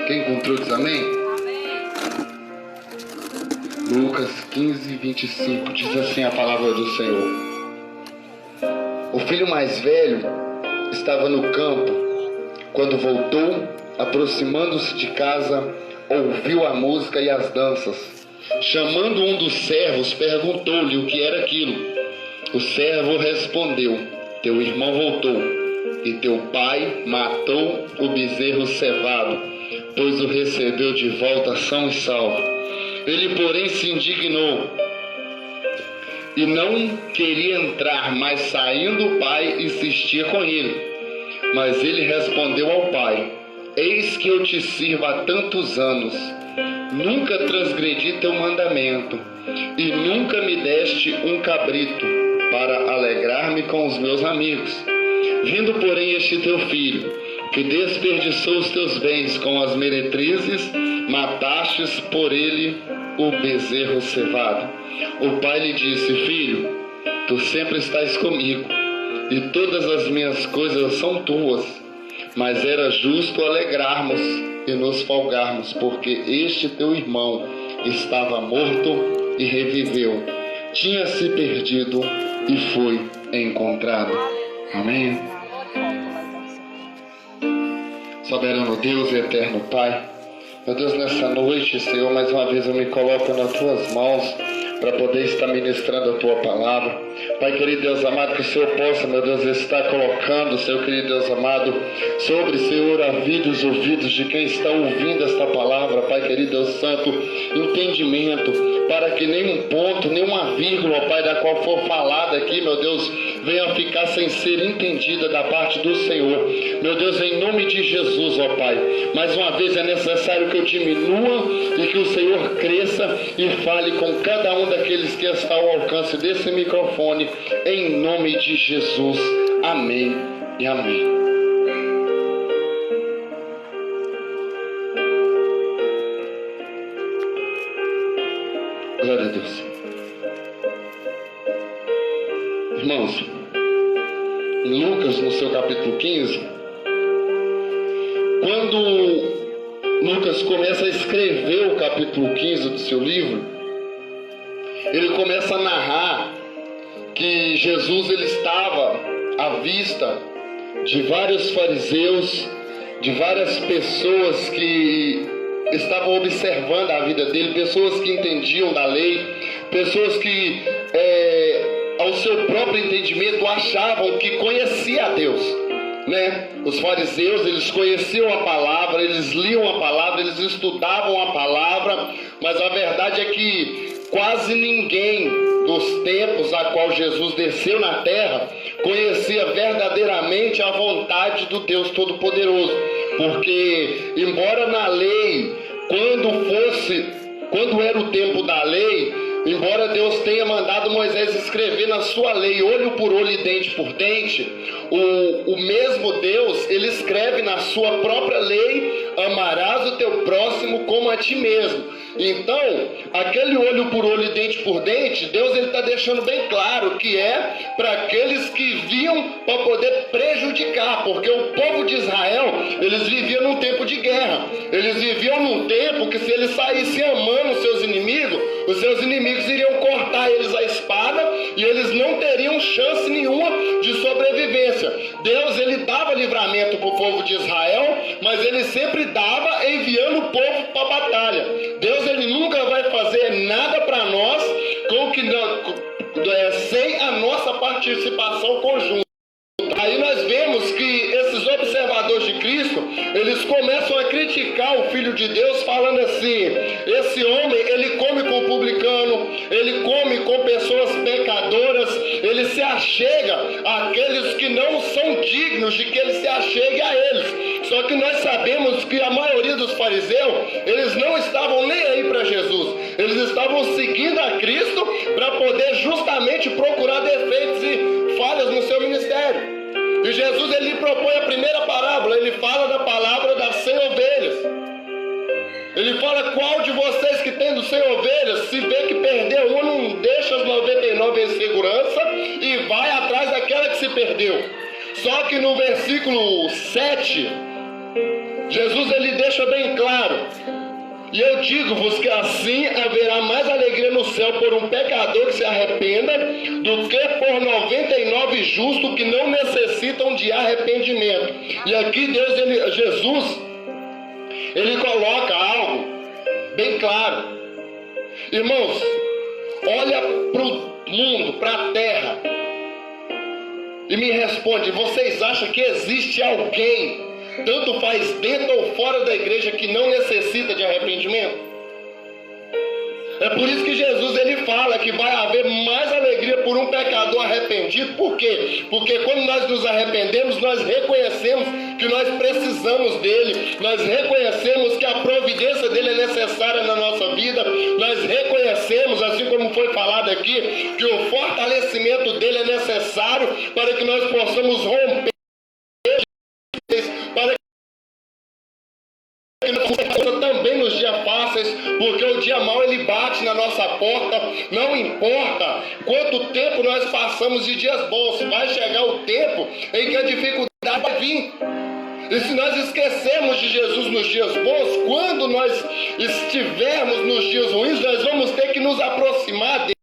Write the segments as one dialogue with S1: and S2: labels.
S1: Quem encontrou diz amém? Lucas 15, 25 diz assim a palavra do Senhor: o filho mais velho estava no campo. Quando voltou, aproximando-se de casa, ouviu a música e as danças. Chamando um dos servos, perguntou-lhe o que era aquilo. O servo respondeu: teu irmão voltou, e teu pai matou o bezerro cevado, pois o recebeu de volta são e salvo. Ele, porém, se indignou e não queria entrar, mas saindo o pai insistia com ele. Mas ele respondeu ao pai: eis que eu te sirvo há tantos anos, nunca transgredi teu mandamento, e nunca me deste um cabrito para alegrar-me com os meus amigos. Vindo, porém, este teu filho, que desperdiçou os teus bens com as meretrizes, matastes por ele o bezerro cevado. O pai lhe disse: filho, tu sempre estás comigo, e todas as minhas coisas são tuas. Mas era justo alegrarmos e nos folgarmos, porque este teu irmão estava morto e reviveu, tinha se perdido e foi encontrado. Amém. Soberano Deus e eterno Pai, meu Deus, nessa noite, Senhor, mais uma vez eu me coloco nas tuas mãos para poder estar ministrando a tua palavra. Pai querido Deus amado, que o Senhor possa, meu Deus, estar colocando, Senhor querido Deus amado, sobre, Senhor, a vida e os ouvidos de quem está ouvindo esta palavra, Pai querido Deus santo, entendimento, para que nenhum ponto, nenhuma vírgula, Pai, da qual for falada aqui, meu Deus, venha ficar sem ser entendida da parte do Senhor. Meu Deus, em nome de Jesus, ó Pai, mais uma vez é necessário que eu diminua e que o Senhor cresça e fale com cada um daqueles que estão ao alcance desse microfone, em nome de Jesus. Amém e amém. Glória a Deus. Irmãos, em Lucas, no seu capítulo 15, quando Lucas começa a escrever o capítulo 15 do seu livro, ele começa a narrar que Jesus ele estava à vista de vários fariseus, de várias pessoas que estavam observando a vida dele, pessoas que entendiam da lei, pessoas que ao seu próprio entendimento achavam que conhecia a Deus, né? Os fariseus, eles conheciam a palavra, eles liam a palavra, eles estudavam a palavra, mas a verdade é que quase ninguém dos tempos a qual Jesus desceu na terra conhecia verdadeiramente a vontade do Deus Todo-Poderoso, porque embora na lei, quando era o tempo da lei, embora Deus tenha mandado Moisés escrever na sua lei, olho por olho e dente por dente, o mesmo Deus, ele escreve na sua própria lei: amarás o teu próximo como a ti mesmo. Então, aquele olho por olho e dente por dente, Deus está deixando bem claro que é para aqueles que viam para poder prejudicar, porque o povo de Israel, eles viviam num tempo de guerra, eles viviam num tempo que se eles saíssem amando os seus inimigos iriam cortar eles a espada e eles não teriam chance nenhuma de sobrevivência. Deus, ele dava livramento para o povo de Israel, mas ele sempre dava enviando o povo para a batalha. Deus, ele nunca vai fazer nada para nós sem a nossa participação conjunta. Aí nós vemos que esses observadores de Cristo, eles começam a criticar o Filho de Deus, falando assim: esse homem, ele come com o publicano, ele come com pessoas pecadoras, ele se achega àqueles que não são dignos de que ele se achegue a eles. Só que nós sabemos que a maioria dos fariseus, eles não estavam nem aí para Jesus, eles estavam seguindo a Cristo para poder justamente procurar defeitos e falhas no seu ministério. E Jesus, ele propõe a primeira parábola, ele fala da palavra das 100 ovelhas. Ele fala: qual de vocês que tem 100 ovelhas, se vê que perdeu uma, não deixa as 99 em segurança e vai atrás daquela que se perdeu. Só que no versículo 7, Jesus, ele deixa bem claro E eu digo-vos que assim haverá mais alegria no céu por um pecador que se arrependa do que por 99 justos que não necessitam de arrependimento. E aqui Jesus, ele coloca algo bem claro. Irmãos, olha para o mundo, para a terra, e me responde: vocês acham que existe alguém, tanto faz dentro ou fora da igreja, que não necessita de arrependimento? É por isso que Jesus ele fala que vai haver mais alegria por um pecador arrependido. Por quê? Porque quando nós nos arrependemos, nós reconhecemos que nós precisamos dele, nós reconhecemos que a providência dele é necessária na nossa vida, nós reconhecemos, assim como foi falado aqui, que o fortalecimento dele é necessário para que nós possamos romper, para também nos dias fáceis, porque o dia mau ele bate na nossa porta. Não importa quanto tempo nós passamos de dias bons, vai chegar o tempo em que a dificuldade vai vir. E se nós esquecemos de Jesus nos dias bons, quando nós estivermos nos dias ruins, nós vamos ter que nos aproximar dele.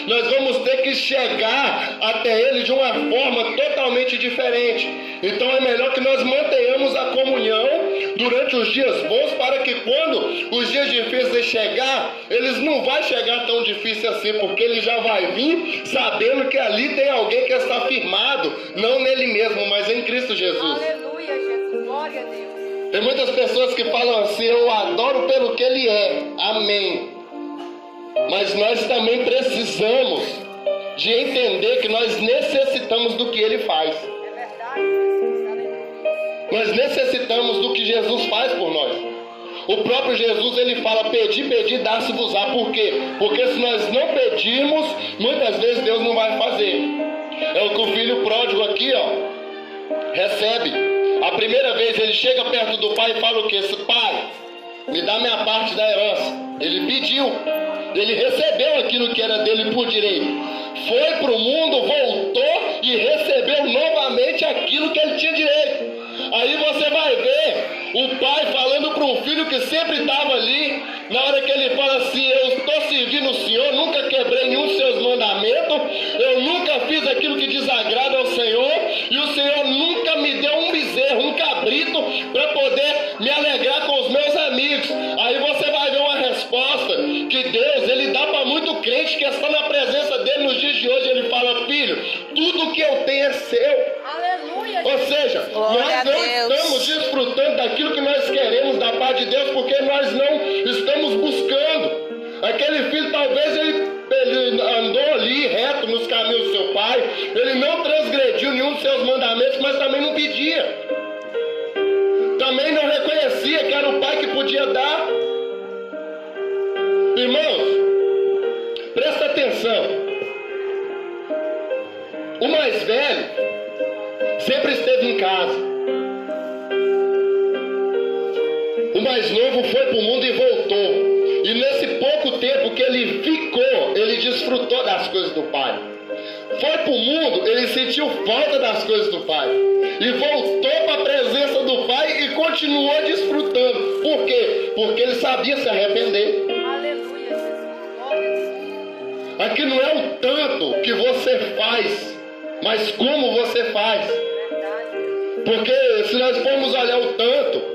S1: Nós vamos ter que chegar até ele de uma forma totalmente diferente. Então é melhor que nós mantenhamos a comunhão durante os dias bons, para que quando os dias difíceis chegar, eles não vão chegar tão difícil assim, porque ele já vai vir sabendo que ali tem alguém que está firmado, não nele mesmo, mas em Cristo Jesus.
S2: Aleluia, Jesus, glória a Deus.
S1: Tem muitas pessoas que falam assim: eu adoro pelo que ele é, amém. Mas nós também precisamos de entender que nós necessitamos do que ele faz.
S2: É verdade, Jesus, aleluia.
S1: Nós necessitamos do que Jesus faz por nós. O próprio Jesus ele fala: pedi, pedi, dá-se-vos-á. Por quê? Porque se nós não pedirmos, muitas vezes Deus não vai fazer. É o que o filho pródigo aqui, recebe. A primeira vez ele chega perto do pai e fala o quê? Pai, me dá minha parte da herança. Ele pediu. Ele recebeu aquilo que era dele por direito. Foi para o mundo, voltou e recebeu novamente aquilo que ele tinha direito. Aí você vai ver o pai falando para um filho que sempre estava ali. Na hora que ele fala assim: eu estou servindo o Senhor, nunca quebrei nenhum dos seus mandamentos, eu nunca fiz aquilo que desagrada ao Senhor, e o Senhor nunca me deu um bezerro, um cabrito, para poder me alegrar com os meus amigos. Aí você vai ver uma resposta que Deus ele dá para muito crente que está na presença dele nos dias de hoje. Ele fala: filho, tudo que eu tenho é seu.
S2: Aleluia.
S1: Ou seja, nós não estamos desfrutando daquilo que nós queremos da parte de Deus, porque nós não estamos buscando. Aquele filho, talvez ele andou ali reto nos caminhos do seu pai, ele não transgrediu nenhum dos seus mandamentos, mas também não pedia. Também não reconhecia que era o pai que podia dar. Irmãos, presta atenção. O mais velho sempre esteve em casa. O mais novo foi para o mundo e voltou. E nesse pouco tempo que ele ficou, ele desfrutou das coisas do pai. Foi para o mundo, ele sentiu falta das coisas do pai. E voltou para a presença do pai e continuou desfrutando. Por quê? Porque ele sabia se arrepender.
S2: Aleluia, Jesus, glória a Deus.
S1: Aqui não é o tanto que você faz, mas como você faz. Porque se nós formos olhar o tanto,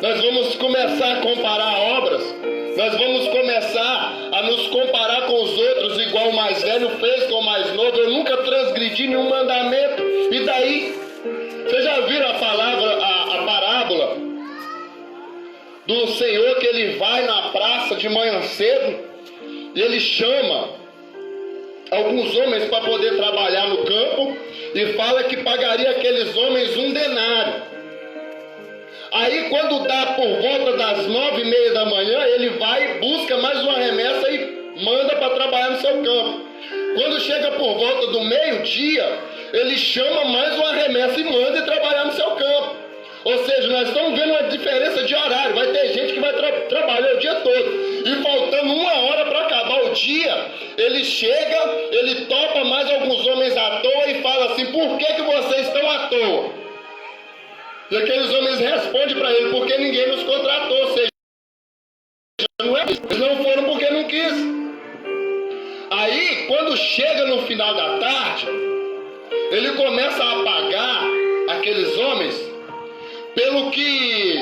S1: nós vamos começar a comparar obras, nós vamos começar a nos comparar com os outros, igual o mais velho fez com o mais novo. Eu nunca transgredi nenhum mandamento. E daí? Vocês já viram a parábola do Senhor que ele vai na praça de manhã cedo e ele chama alguns homens para poder trabalhar no campo e fala que pagaria aqueles homens 1 denário. Aí quando dá por volta das 9:30 da manhã, ele vai, busca mais uma remessa e manda para trabalhar no seu campo. Quando chega por volta do meio-dia, ele chama mais uma remessa e manda trabalhar no seu campo. Ou seja, nós estamos vendo uma diferença de horário. Vai ter gente que vai trabalhar o dia todo. E faltando 1 hora para acabar o dia, ele chega, ele topa mais alguns homens à toa e fala assim: por que vocês estão à toa? E aqueles homens respondem para ele: porque ninguém nos contratou. Ou seja, Eles não foram porque não quis. Aí, quando chega no final da tarde, ele começa a pagar aqueles homens pelo que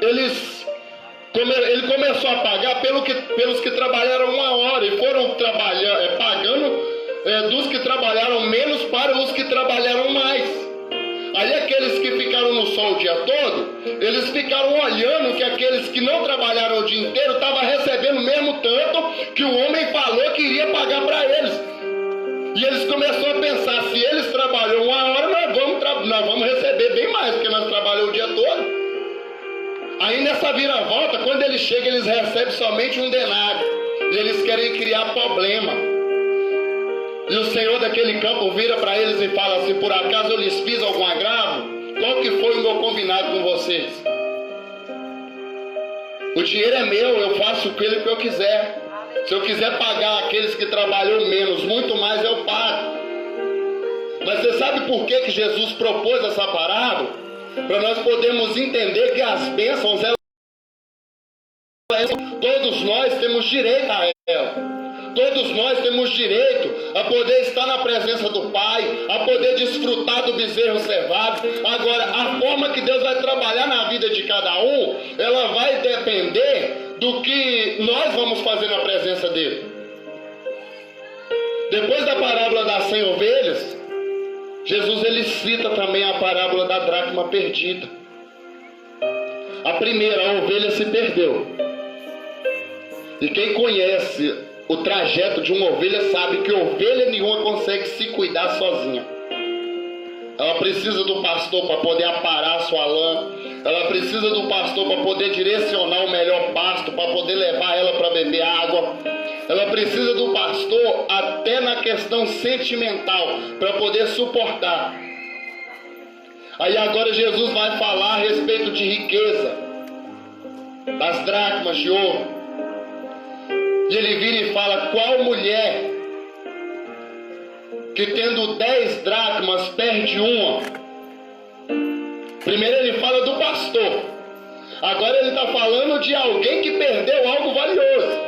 S1: ele começou a pagar pelos que trabalharam 1 hora e foram pagando dos que trabalharam menos para os que trabalharam mais. Aí aqueles que ficaram no sol o dia todo, eles ficaram olhando que aqueles que não trabalharam o dia inteiro estavam recebendo mesmo tanto que o homem falou que iria pagar para eles. E eles começaram a pensar, se eles trabalham 1 hora, nós vamos receber bem mais, porque nós trabalhamos o dia todo. Aí nessa viravolta, quando eles chegam, eles recebem somente 1 denário. E eles querem criar problema. E o senhor daquele campo vira para eles e fala assim, por acaso eu lhes fiz algum agravo? Qual que foi o meu combinado com vocês? O dinheiro é meu, eu faço aquilo que eu quiser. Se eu quiser pagar aqueles que trabalham menos, muito mais eu pago. Mas você sabe por que Jesus propôs essa parábola? Para nós podermos entender que as bênçãos, todos nós temos direito a ela. Todos nós temos direito a poder estar na presença do Pai, a poder desfrutar do bezerro cevado. Agora, a forma que Deus vai trabalhar na vida de cada um, ela vai depender do que nós vamos fazer na presença dele. Depois da parábola das 100 ovelhas, Jesus ele cita também a parábola da dracma perdida. A primeira, a ovelha se perdeu. E quem conhece o trajeto de uma ovelha sabe que ovelha nenhuma consegue se cuidar sozinha. Ela precisa do pastor para poder aparar a sua lã. Ela precisa do pastor para poder direcionar o melhor pasto, para poder levar ela para beber água. Ela precisa do pastor até na questão sentimental, para poder suportar. Aí agora Jesus vai falar a respeito de riqueza, das dracmas de ouro. E ele vira e fala, qual mulher que tendo 10 dracmas perde uma? Primeiro ele fala do pastor. Agora ele está falando de alguém que perdeu algo valioso.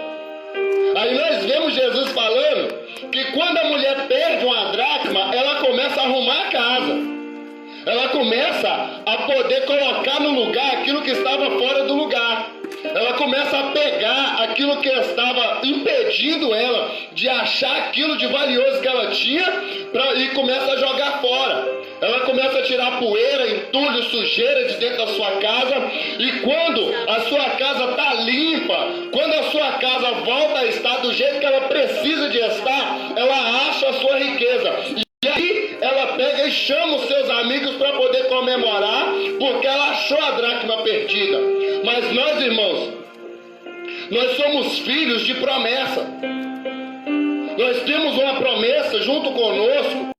S1: Aí nós vemos Jesus falando que quando a mulher perde uma dracma, ela começa a arrumar a casa. Ela começa a poder colocar no lugar aquilo que estava fora do lugar. Ela começa a pegar aquilo que estava impedindo ela de achar aquilo de valioso que ela tinha e começa a jogar fora. Ela começa a tirar poeira, entulho, sujeira de dentro da sua casa. E quando a sua casa está limpa, quando a sua casa volta a estar do jeito que ela precisa de estar, ela acha a sua riqueza. E aí ela pega e chama os seus amigos para poder comemorar, porque ela achou a dracma perdida. Mas nós, irmãos, nós somos filhos de promessa. Nós temos uma promessa junto conosco,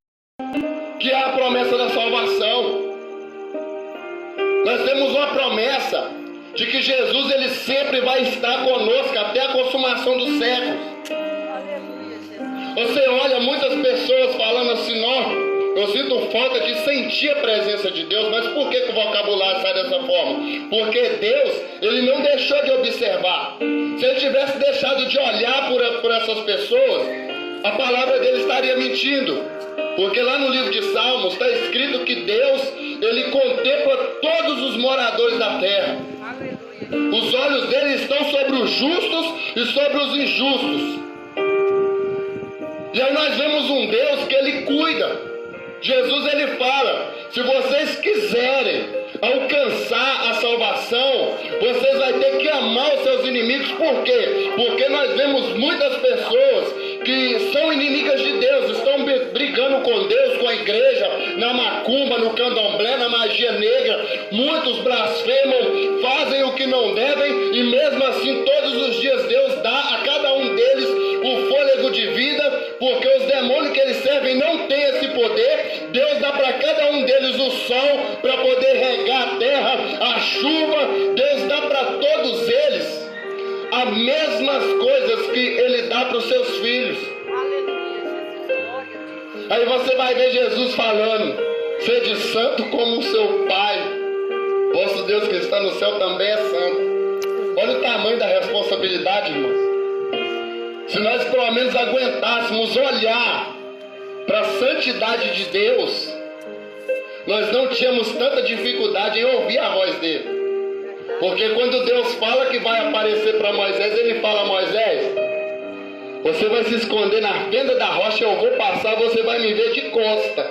S1: que é a promessa da salvação. Nós temos uma promessa de que Jesus ele sempre vai estar conosco até a consumação dos séculos. Você olha muitas pessoas falando assim, não, eu sinto falta de sentir a presença de Deus, mas por que o vocabulário sai dessa forma? Porque Deus, ele não deixou de observar. Se ele tivesse deixado de olhar por essas pessoas, a palavra dele estaria mentindo. Porque lá no livro de Salmos está escrito que Deus, ele contempla todos os moradores da terra. Os olhos dele estão sobre os justos e sobre os injustos. E aí nós vemos um Deus que ele cuida. Jesus ele fala, se vocês quiserem alcançar a salvação, vocês vão ter que amar os seus inimigos. Por quê? Porque nós vemos muitas pessoas que são inimigas de Deus, estão brigando com Deus, com a igreja, na macumba, no candomblé, na magia negra. Muitos blasfemam, fazem o que não devem, e mesmo assim todos os dias Deus dá a cada um deles o fôlego de vida, porque os demônios que eles servem não têm esse poder. Deus dá para cada um deles o sol para poder regar a terra, a chuva. Deus dá para todos eles as mesmas coisas que ele dá para os seus filhos. Aí você vai ver Jesus falando, sede santo como o seu Pai, vosso Deus que está no céu também é santo. Olha o tamanho da responsabilidade responsabilidade, irmãos. Se nós pelo menos aguentássemos olhar para a santidade de Deus, nós não tínhamos tanta dificuldade em ouvir a voz dele. Porque quando Deus fala que vai aparecer para Moisés, ele fala: Moisés, você vai se esconder na fenda da rocha, eu vou passar, você vai me ver de costa.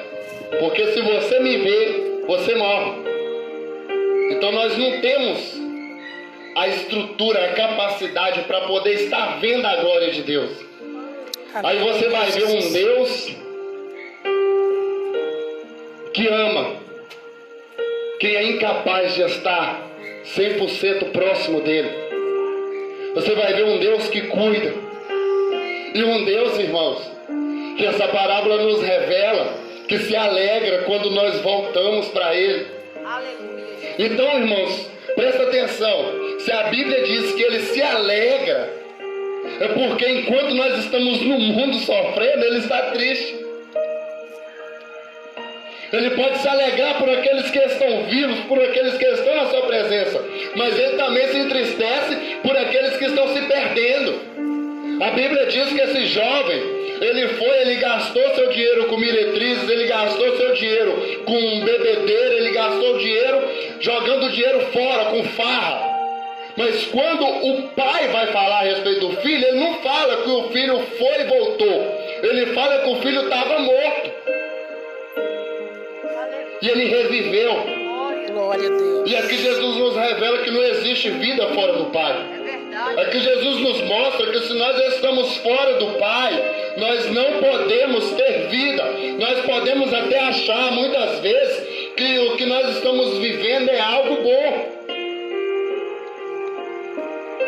S1: Porque se você me ver, você morre. Então nós não temos a estrutura, a capacidade para poder estar vendo a glória de Deus. Aí você vai ver um Deus que ama, que é incapaz de estar 100% próximo dele. Você vai ver um Deus que cuida. E um Deus, irmãos, que essa parábola nos revela, que se alegra quando nós voltamos para ele.
S2: Aleluia.
S1: Então, irmãos, presta atenção. Se a Bíblia diz que ele se alegra, é porque enquanto nós estamos no mundo sofrendo, ele está triste. Ele pode se alegrar por aqueles que estão vivos, por aqueles que estão na sua presença, mas ele também se entristece por aqueles que estão se perdendo. A Bíblia diz que esse jovem, ele gastou seu dinheiro com meretrizes, ele gastou seu dinheiro com bebedeira, ele gastou dinheiro jogando dinheiro fora, com farra. Mas quando o pai vai falar a respeito do filho, ele não fala que o filho foi e voltou. Ele fala que o filho estava morto. E ele reviveu.
S3: Glória a Deus.
S1: E aqui Jesus nos revela que não existe vida fora do Pai. Aqui Jesus nos mostra que se nós estamos fora do Pai, nós não podemos ter vida. Nós podemos até achar muitas vezes que o que nós estamos vivendo é algo bom.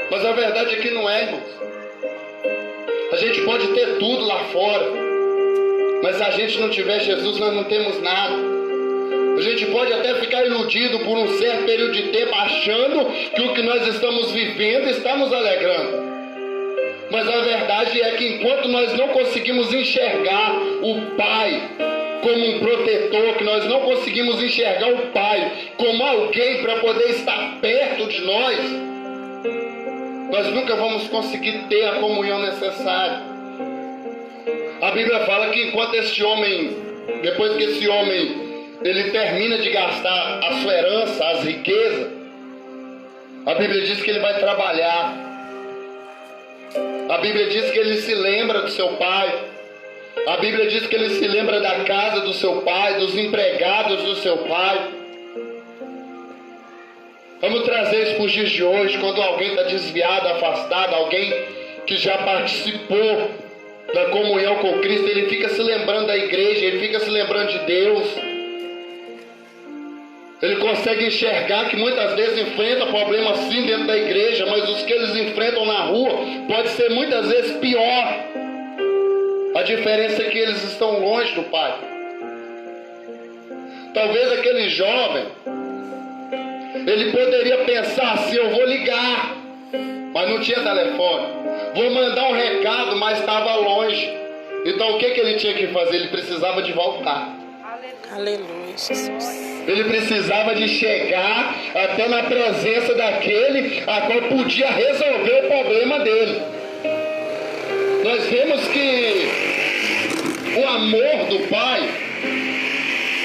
S1: Mas a verdade é que não é, irmãos. A gente pode ter tudo lá fora, mas se a gente não tiver Jesus, nós não temos nada. A gente pode até ficar iludido por um certo período de tempo, achando que o que nós estamos vivendo está nos alegrando. Mas a verdade é que enquanto nós não conseguimos enxergar o Pai como um protetor, que nós não conseguimos enxergar o Pai como alguém para poder estar perto de nós nunca vamos conseguir ter a comunhão necessária. A Bíblia fala que enquanto este homem, depois que esse homem ele termina de gastar a sua herança, as riquezas, a Bíblia diz que ele vai trabalhar. A Bíblia diz que ele se lembra do seu pai. A Bíblia diz que ele se lembra da casa do seu pai, dos empregados do seu pai. Vamos trazer isso para os dias de hoje, quando alguém está desviado, afastado, alguém que já participou da comunhão com Cristo, ele fica se lembrando da igreja, ele fica se lembrando de Deus. Ele consegue enxergar que muitas vezes enfrenta problemas sim dentro da igreja, mas os que eles enfrentam na rua pode ser muitas vezes pior. A diferença é que eles estão longe do Pai. Talvez aquele jovem, ele poderia pensar assim: eu vou ligar, mas não tinha telefone. Vou mandar um recado, mas estava longe. Então o que ele tinha que fazer? Ele precisava de voltar.
S3: Aleluia, Jesus.
S1: Ele precisava de chegar até na presença daquele a qual podia resolver o problema dele. Nós vemos que o amor do Pai,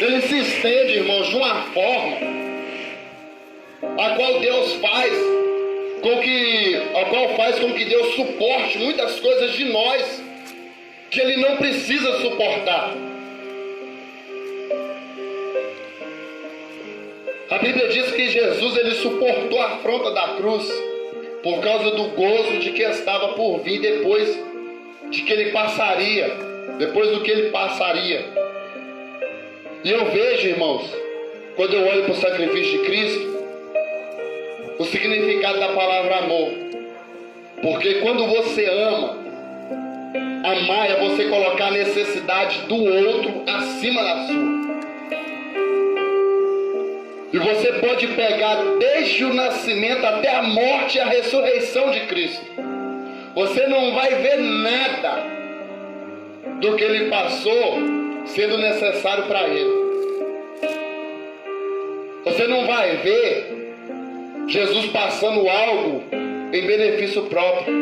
S1: ele se estende, irmãos, de uma forma a qual Deus faz com que Deus suporte muitas coisas de nós que Ele não precisa suportar. A Bíblia diz que Jesus ele suportou a afronta da cruz por causa do gozo de que estava por vir depois do que ele passaria. E eu vejo, irmãos, quando eu olho para o sacrifício de Cristo, o significado da palavra amor. Porque quando você ama, amar é você colocar a necessidade do outro acima da sua. E você pode pegar desde o nascimento até a morte e a ressurreição de Cristo. Você não vai ver nada do que Ele passou sendo necessário para Ele. Você não vai ver Jesus passando algo em benefício próprio.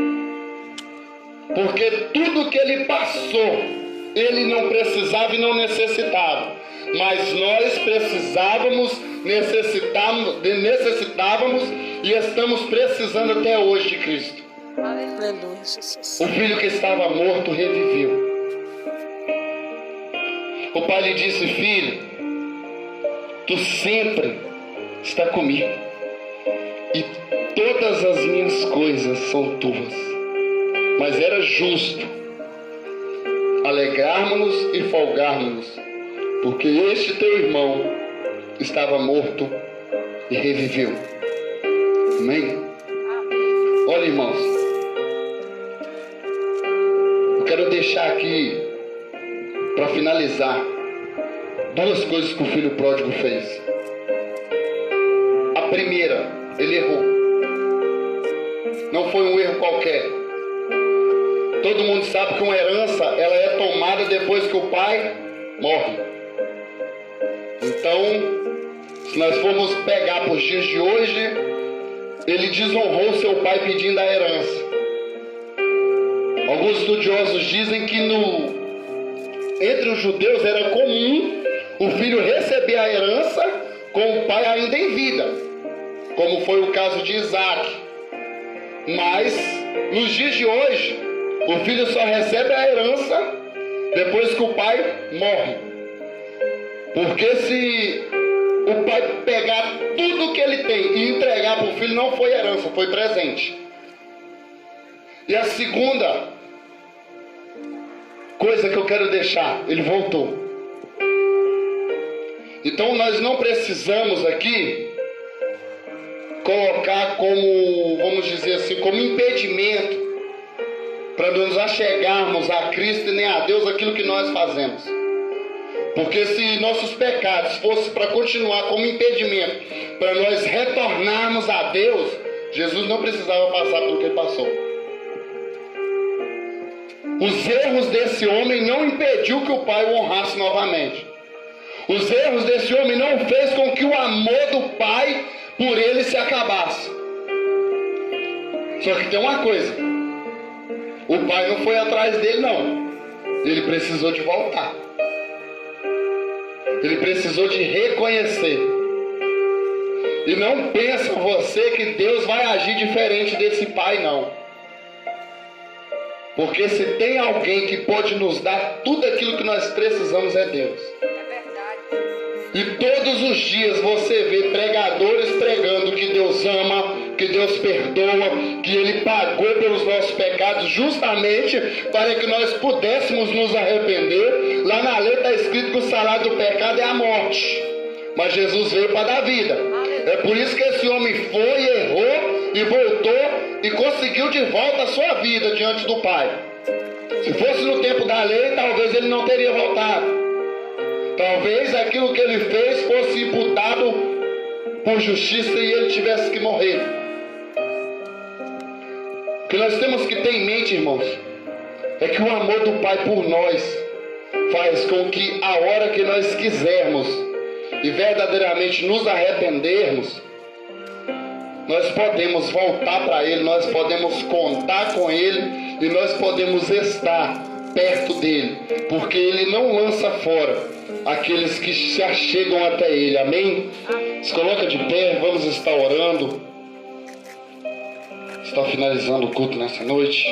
S1: Porque tudo que ele passou, ele não precisava e não necessitava. Mas nós precisávamos, necessitávamos e estamos precisando até hoje de Cristo.
S3: Aleluia, Jesus.
S1: O filho que estava morto reviveu. O pai lhe disse: filho, tu sempre está comigo e todas as minhas coisas são tuas. Mas era justo alegrarmos-nos e folgarmos-nos, porque este teu irmão estava morto e reviveu. Amém? Olha, irmãos, eu quero deixar aqui, para finalizar, duas coisas que o filho pródigo fez. A primeira, ele errou. Não foi um erro qualquer. Todo mundo sabe que uma herança, ela é tomada depois que o pai morre. Então, se nós formos pegar por dias de hoje, ele desonrou seu pai pedindo a herança. Alguns estudiosos dizem que entre os judeus era comum o filho receber a herança com o pai ainda em vida, como foi o caso de Isaac. Mas, nos dias de hoje, o filho só recebe a herança depois que o pai morre. Porque se o pai pegar tudo que ele tem e entregar para o filho, não foi herança, foi presente. E a segunda coisa que eu quero deixar, ele voltou. Então nós não precisamos aqui colocar como, vamos dizer assim, como impedimento para nos achegarmos a Cristo e nem a Deus aquilo que nós fazemos. Porque se nossos pecados fossem para continuar como impedimento para nós retornarmos a Deus, Jesus não precisava passar pelo que ele passou. Os erros desse homem não impediu que o pai o honrasse novamente. Os erros desse homem não fez com que o amor do pai por ele se acabasse. Só que tem uma coisa: o pai não foi atrás dele, não. Ele precisou de voltar. Ele precisou de reconhecer. E não pensa você que Deus vai agir diferente desse pai, não. Porque se tem alguém que pode nos dar tudo aquilo que nós precisamos, é Deus. E todos os dias você vê pregadores pregando que Deus ama, que Deus perdoa, que Ele pagou pelos nossos pecados justamente para que nós pudéssemos nos arrepender. Lá na lei está escrito que o salário do pecado é a morte, mas Jesus veio para dar vida. É por isso que esse homem foi, errou e voltou e conseguiu de volta a sua vida diante do Pai. Se fosse no tempo da lei, talvez ele não teria voltado. Talvez aquilo que ele fez fosse imputado por justiça e ele tivesse que morrer. O que nós temos que ter em mente, irmãos, é que o amor do Pai por nós faz com que a hora que nós quisermos e verdadeiramente nos arrependermos, nós podemos voltar para Ele, nós podemos contar com Ele e nós podemos estar perto dEle, porque Ele não lança fora aqueles que se achegam até Ele. Amém? Se coloca de pé, vamos estar orando. Está finalizando o culto nessa noite.